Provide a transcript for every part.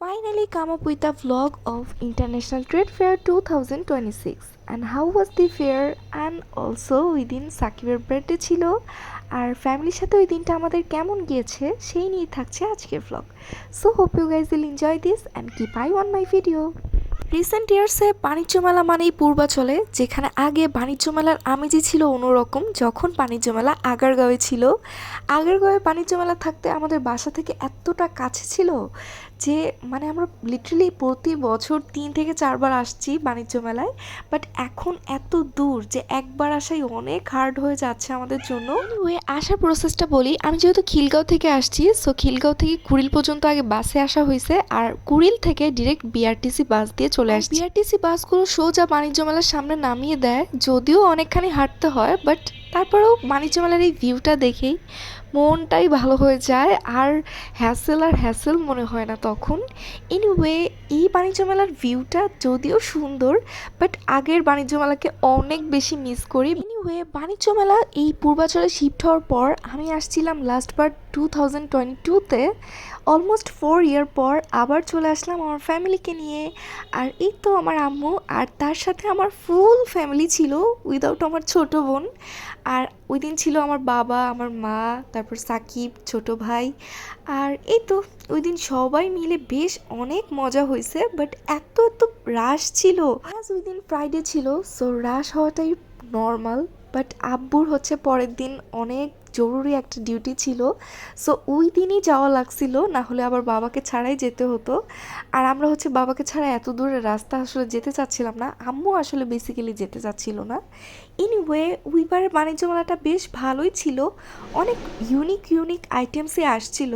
finally come up with a vlog of International Trade Fair 2026 and how was the fair and also ওই দিন সাকিবের birthday ছিল আর ফ্যামিলির সাথে ওই দিনটা আমাদের কেমন গিয়েছে সেই নিয়ে থাকছে আজকের vlog. So hope you guys will enjoy this and keep eye on my video. Recent ইয়ার্সে বাণিজ্য মেলা মানেই পূর্বাচলে, যেখানে আগে বাণিজ্য মেলার আমেজই ছিল অন্যরকম। যখন বাণিজ্য মেলা আগারগাঁওয়ে ছিল, আগারগাঁওয়ে বাণিজ্য মেলা থাকতে আমাদের বাসা থেকে এতটা কাছে ছিল যে আমরা লিটারালি প্রতি বছর 3 থেকে 4 বার আসছি বাণিজ্য মেলায়। বাট এখন এত দূর যে একবার আসাই অনেক হার্ড হয়ে যাচ্ছে আমাদের জন্য। ওই আসার প্রসেসটা বলি, আমি যেহেতু খিলগাঁও থেকে আসছি, সো খিলগাঁও থেকে কুড়িল পর্যন্ত আগে বাসে আসা হয়েছে, আর কুড়িল থেকে ডিরেক্ট বিআরটিসি বাস দিয়ে চলে আসছি। বিআরটিসি বাসগুলো সোজা বাণিজ্য মেলার সামনে নামিয়ে দেয়, যদিও অনেকখানি হাঁটতে হয়, বাট তারপরেও বাণিজ্য মেলার এই ভিউটা দেখেই মনটাই ভালো হয়ে যায়, আর হ্যাসেল মনে হয় না তখন। এনিওয়ে, এই বাণিজ্য মেলার ভিউটা যদিও সুন্দর, বাট আগের বাণিজ্য মেলাকে অনেক বেশি মিস করি। এনিওয়ে, বাণিজ্য মেলা এই পূর্বাচলে শিফট হওয়ার পর আমি আসছিলাম লাস্টবার 2022-তে, অলমোস্ট 4 ইয়ার পর আবার চলে আসলাম আমার ফ্যামিলিকে নিয়ে। আর এই তো আমার আম্মু, আর তার সাথে আমার ফুল ফ্যামিলি ছিল উইদাউট আমার ছোট বোন। আর ওই দিন ছিল আমার বাবা, আমার মা, তারপর সাকিব, ছোট ভাই। আর এই তো ওই দিন সবাই মিলে বেশ অনেক মজা হয়েছে, বাট এত রাশ ছিল। ওই দিন ফ্রাইডে ছিল, সো রাশ হওয়াটাই নর্মাল। বাট আব্বুর হচ্ছে পরের দিন অনেক জরুরি একটা ডিউটি ছিল, সো ওই দিনই যাওয়া লাগছিল, না হলে আবার বাবাকে ছাড়াই যেতে হতো। আর আমরা হচ্ছে বাবাকে ছাড়া এত দূরের রাস্তা আসলে যেতে চাচ্ছিলাম না, আম্মু আসলে বেসিক্যালি যেতে চাচ্ছিল না। এনিওয়ে, ওইবারের বাণিজ্য মেলাটা বেশ ভালোই ছিল, অনেক ইউনিক আইটেমসই আসছিল।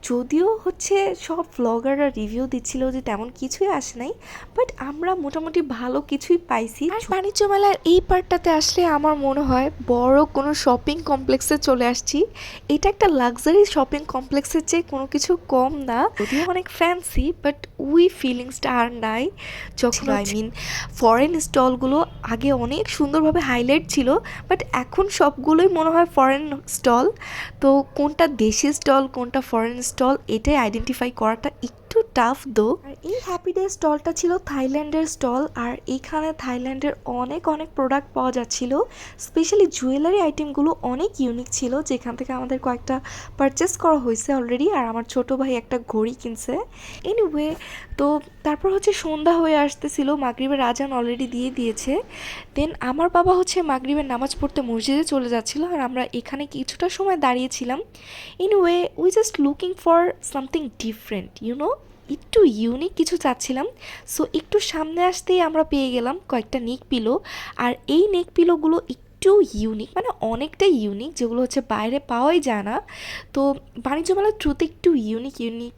যদিও হচ্ছে সব ব্লগাররা রিভিউ দিচ্ছিল যে তেমন কিছুই আসে নাই, বাট আমরা মোটামুটি ভালো কিছুই পাইছি। আর বাণিজ্য মেলার এই পার্টটাতে আসলে আমার মনে হয় বড় কোনো শপিং কমপ্লেক্সে চলে আসছি। এটা একটা লাক্সারি শপিং কমপ্লেক্সের চেয়ে কোনো কিছু কম না, যদিও অনেক ফ্যান্সি, বাট ওই ফিলিংসটা আর নাই যখন ফরেন স্টলগুলো আগে অনেক সুন্দরভাবে হাইলাইট ছিল, বাট এখন সবগুলোই মনে হয় ফরেন স্টল। তো কোনটা দেশি স্টল কোনটা ফরেন স্টল এটাই আইডেন্টিফাই করাটা একটু টাফ দো। আর এই হ্যাপি ডে স্টলটা ছিল থাইল্যান্ডের স্টল, আর এইখানে থাইল্যান্ডের অনেক প্রোডাক্ট পাওয়া যাচ্ছিল। স্পেশালি জুয়েলারি আইটেমগুলো অনেক ইউনিক ছিল, যেখান থেকে আমাদের কয়েকটা পারচেস করা হয়েছে অলরেডি, আর আমার ছোট ভাই একটা ঘড়ি কিনছে। এনিওয়ে, তো তারপর হচ্ছে সন্ধ্যা হয়ে আসতেছিল, মাগরিবের আজান অলরেডি দিয়ে দিয়েছে। দেন আমার বাবা হচ্ছে মাগরিবের নামাজ পড়তে মসজিদে চলে যাচ্ছিল, আর আমরা এখানে কিছুটা সময় দাঁড়িয়েছিলাম। Anyway, we just looking for something different, একটু ইউনিক কিছু চাচ্ছিলাম। সো একটু সামনে আসতেই আমরা পেয়ে গেলাম কয়েকটা নেক পিলো, আর এই নেক পিলোগুলো একটু ইউনিক, অনেকটাই ইউনিক, যেগুলো হচ্ছে বাইরে পাওয়াই যায় না। তো বাণিজ্য মেলার থ্রুতে একটু ইউনিক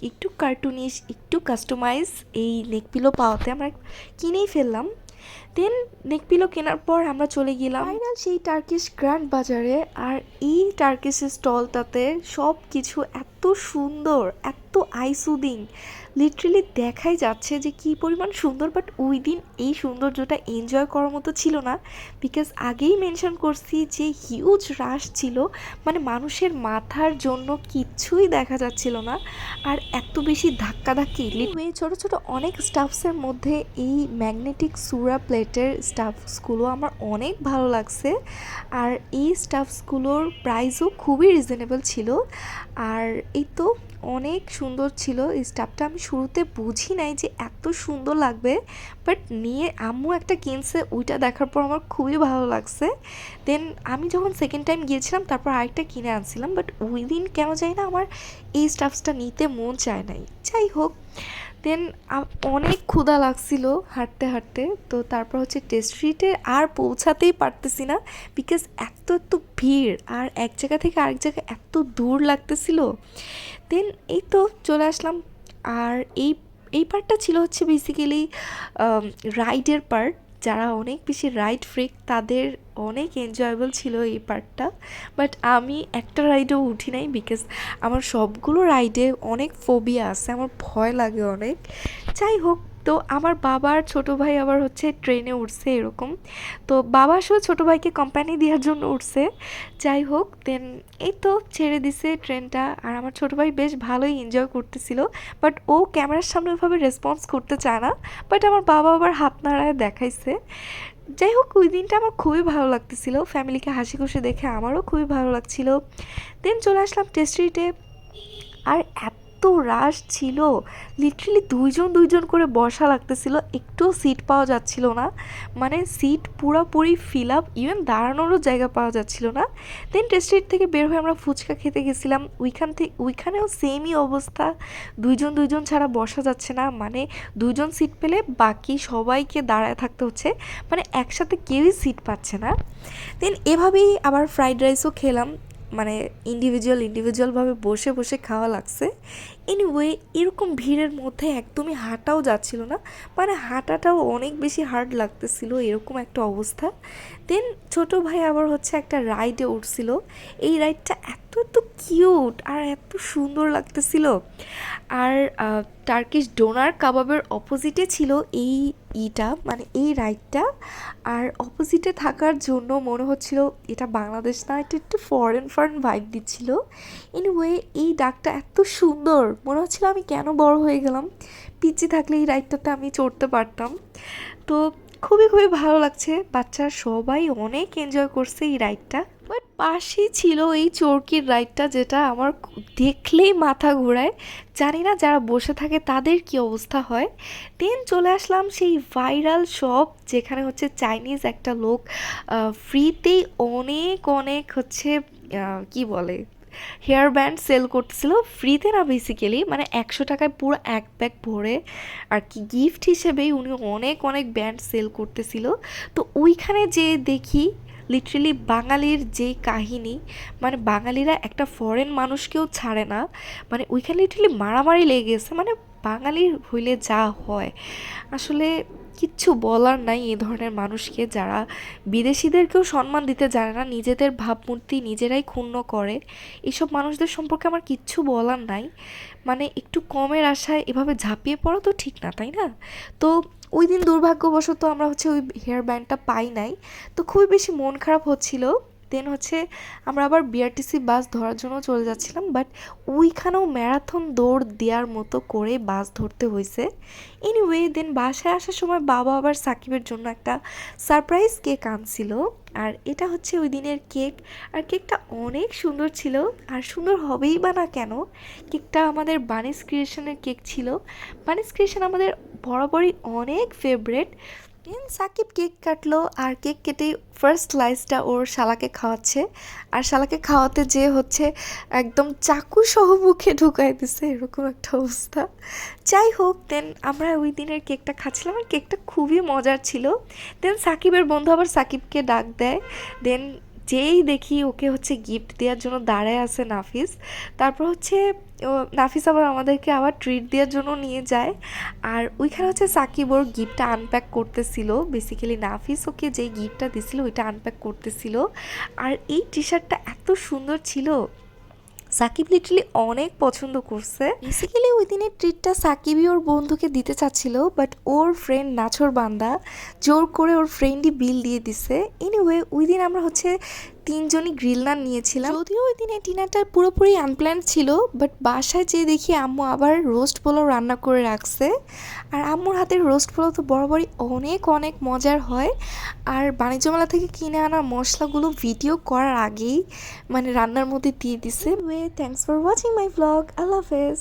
একটু কার্টুনিশ, একটু কাস্টমাইজ এই নেক পিলো পাওয়াতে আমরা কিনেই ফেললাম। দেন নেক পিলো কেনার পর আমরা চলে গেলাম ফাইনাল সেই টার্কিশ গ্র্যান্ড বাজারে। আর এই টার্কিশ স্টলটাতে সব কিছু এত সুন্দর, এত আইসুদিং, লিটারেলি দেখাই যাচ্ছে যে কী পরিমাণ সুন্দর। বাট ওই দিন এই সৌন্দর্যটা এনজয় করার মতো ছিল না, বিকজ আগেই মেনশন করছি যে হিউজ রাশ ছিল, মানুষের মাথার জন্য কিচ্ছুই দেখা যাচ্ছিল না, আর এত বেশি ধাক্কাধাক্কি। ছোট অনেক স্টাফসের মধ্যে এই ম্যাগনেটিক সুরা প্লেটের স্টাফসগুলো আমার অনেক ভালো লাগছে, আর এই স্টাফসগুলোর প্রাইসও খুবই রিজনেবল ছিল। আর এই তো অনেক সুন্দর ছিল এই স্টাফটা, আমি শুরুতে বুঝি নাই যে এত সুন্দর লাগবে, বাট নিয়ে আম্মু একটা কিনছে, ওইটা দেখার পর আমার খুবই ভালো লাগছে। দেন আমি যখন সেকেন্ড টাইম গিয়েছিলাম তারপর আরেকটা কিনে আনছিলাম, বাট ওই দিন কেন যাই না আমার এই স্টাফসটা নিতে মন চায় নাই। যাই হোক, দেন অনেক ক্ষুধা লাগছিল হাঁটতে, তো তারপর হচ্ছে টেস্ট স্ট্রিটে আর পৌঁছাতেই পারতেছি না, বিকজ এত ভিড়, আর এক জায়গা থেকে আরেক জায়গায় এত দূর লাগতেছিল। দেন এই তো চলে আসলাম। আর এই পার্টটা ছিল হচ্ছে বেসিক্যালি রাইডের পার্ট, যারা অনেক বেশি রাইড ফ্রিক তাদের অনেক এনজয়েবল ছিল এই পার্টটা। বাট আমি একটা রাইডেও উঠি নাই, বিকজ আমার সবগুলো রাইডে অনেক ফোবিয়া আছে, আমার ভয় লাগে অনেক। যাই হোক, তো আমার বাবার ছোট ভাই আবার হচ্ছে ট্রেনে উঠছে এরকম। তো বাবা আসলে ছোট ভাইকে কোম্পানি দেওয়ার জন্য উঠছে। যাই হোক দেন এই তো ছেড়ে দিছে ট্রেনটা, আর আমার ছোট ভাই বেশ ভালোই এনজয় করতেছিল। বাট ও ক্যামেরার সামনে ওইভাবে রেসপন্স করতে চায় না, বাট আমার বাবা আবার হাত নাড়ায় দেখাইছে। যাই হোক ওই দিনটা আমার খুবই ভালো লাগতেছিল, ফ্যামিলিকে হাসি খুশি দেখে আমারও খুবই ভালো লাগছিল। দেন চলে আসলাম টেস্ট্রিটে, আর এত রাশ ছিল, লিটারেলি দুইজন দুইজন করে বসা লাগতেছিল, একটুও সিট পাওয়া যাচ্ছিল না, মানে সিট পুরোপুরি ফিল আপ, ইভেন দাঁড়ানোরও জায়গা পাওয়া যাচ্ছিল না। দেন টেস্ট্রিট থেকে বের হয়ে আমরা ফুচকা খেতে গেছিলাম, ওইখানেও সেমই অবস্থা, দুইজন দুইজন ছাড়া বসা যাচ্ছে না, মানে দুইজন সিট পেলে বাকি সবাইকে দাঁড়ায় থাকতে হচ্ছে, মানে একসাথে কেউই সিট পাচ্ছে না। দেন এভাবেই আবার ফ্রাইড রাইসও খেলাম, মানে ইন্ডিভিজুয়ালভাবে বসে বসে খাওয়া লাগছে। এনিওয়ে এরকম ভিড়ের মধ্যে একদমই হাঁটাও যাচ্ছিল না, মানে হাঁটাটাও অনেক বেশি হার্ড লাগতেছিল, এরকম একটা অবস্থা। দেন ছোটো ভাই আবার হচ্ছে একটা রাইডে উঠছিল, এই রাইডটা এত এত কিউট আর এত সুন্দর লাগতেছিল। আর টার্কিশ ডোনার কাবাবের অপোজিটে ছিল এই মানে এই রাইডটা, আর অপোজিটে থাকার জন্য মনে হচ্ছিল এটা বাংলাদেশ না, এটা একটু ফরেন ভাইব দিচ্ছিল। এনিওয়ে এই ডাকটা এত সুন্দর, মনে হচ্ছিল আমি কেন বড় হয়ে গেলাম, পিচ্চি থাকলে এই রাইডটাতে আমি চড়তে পারতাম। তো খুবই খুবই ভালো লাগছে, বাচ্চারা সবাই অনেক এনজয় করছে এই রাইডটা। বাট পাশেই ছিল এই চরকির রাইডটা, যেটা আমার দেখলেই মাথা ঘোরায়, জানি না যারা বসে থাকে তাদের কি অবস্থা হয়। দেন চলে আসলাম সেই ভাইরাল শপ, যেখানে হচ্ছে চাইনিজ একটা লোক ফ্রিতেই অনেক অনেক হচ্ছে কি বলে হেয়ার ব্যান্ড সেল করতেছিল, ফ্রিতে না বেসিক্যালি, মানে 100 টাকায় পুরো এক ব্যাগ ভরে আর কি গিফট হিসেবেই উনি অনেক অনেক ব্যান্ড সেল করতেছিল। তো ওইখানে যে দেখি লিটারেলি বাঙালির যে কাহিনী, মানে বাঙালিরা একটা ফরেন মানুষকেও ছাড়ে না, মানে ওইখানে লিটারেলি মারামারি লেগে গেছে, মানে বাঙালির হইলে যা হয় আসলে কিচ্ছু বলার নাই এই ধরনের মানুষকে, যারা বিদেশিদেরকেও সম্মান দিতে জানে না, নিজেদের ভাবমূর্তি নিজেরাই ক্ষুণ্ণ করে, এইসব মানুষদের সম্পর্কে আমার কিচ্ছু বলার নাই। মানে একটু কমের আশায় এভাবে ঝাঁপিয়ে পড়া তো ঠিক না, তাই না? তো ওই দিন দুর্ভাগ্যবশত আমরা হচ্ছে ওই হেয়ার ব্যান্ডটা পাই নাই, তো খুবই বেশি মন খারাপ হচ্ছিল। দেন হচ্ছে আমরা আবার বিআরটিসি বাস ধরার জন্য চলে যাচ্ছিলাম, বাট ওইখানেও ম্যারাথন দৌড় দেওয়ার মতো করে বাস ধরতে হয়েছে। এনিওয়ে দেন বাসায় আসার সময় বাবা আবার সাকিবের জন্য একটা সারপ্রাইজ কেক আনছিল, আর এটা হচ্ছে ওই দিনের কেক, আর কেকটা অনেক সুন্দর ছিল, আর সুন্দর হবেই বা না কেন, কেকটা আমাদের বানিস ক্রিয়েশনের কেক ছিল। বানিস ক্রিয়েশন আমাদের বরাবরই অনেক ফেভারেট। দেন সাকিব কেক কাটলো, আর কেক কেটে ফার্স্ট স্লাইসটা ওর শালাকে খাওয়াচ্ছে, আর শালাকে খাওয়াতে যে হচ্ছে একদম চাকু সহ মুখে ঢুকাই দিছে, এরকম একটা অবস্থা। যাই হোক দেন আমরা ওই দিনের কেকটা খাচ্ছিলাম, আর কেকটা খুবই মজার ছিল। দেন সাকিবের বন্ধু আবার সাকিবকে ডাক দেয়, দেন যেই দেখি ওকে হচ্ছে গিফট দেওয়ার জন্য দাঁড়ায় আছে নাফিস, তারপর হচ্ছে নাফিস আবার আমাদেরকে আবার ট্রিট দেওয়ার জন্য নিয়ে যায়, আর ওইখানে হচ্ছে সাকিব ওর গিফটটা আনপ্যাক করতেছিল, বেসিক্যালি নাফিস ওকে যেই গিফটটা দিছিল ওইটা আনপ্যাক করতেছিল। আর এই টি শার্টটা এত সুন্দর ছিল, সাকিব লিটারালি অনেক পছন্দ করছে। বেসিক্যালি ওই দিনের ট্রিটটা সাকিবই ওর বন্ধুকে দিতে চাচ্ছিল, বাট ওর ফ্রেন্ড নাছর বান্দা জোর করে ওর ফ্রেন্ডই বিল দিয়ে দিছে। এনিওয়ে ওই দিন আমরা হচ্ছে 3জনই গ্রিল নান নিয়েছিলাম, যদিও ওই দিনে ডিনারটা পুরোপুরি আনপ্ল্যান্ড ছিল, বাট বাসায় যেয়ে দেখি আম্মু আবার রোস্ট পোলাও রান্না করে রাখছে, আর আম্মুর হাতের রোস্ট পোলাও তো বরাবরই অনেক অনেক মজার হয়। আর বাণিজ্য মেলা থেকে কিনে আনা মশলাগুলো ভিডিও করার আগেই মানে রান্নার মধ্যে দিয়ে দিছে। Thanks for watching my blog, আল্লাহ হাফেজ।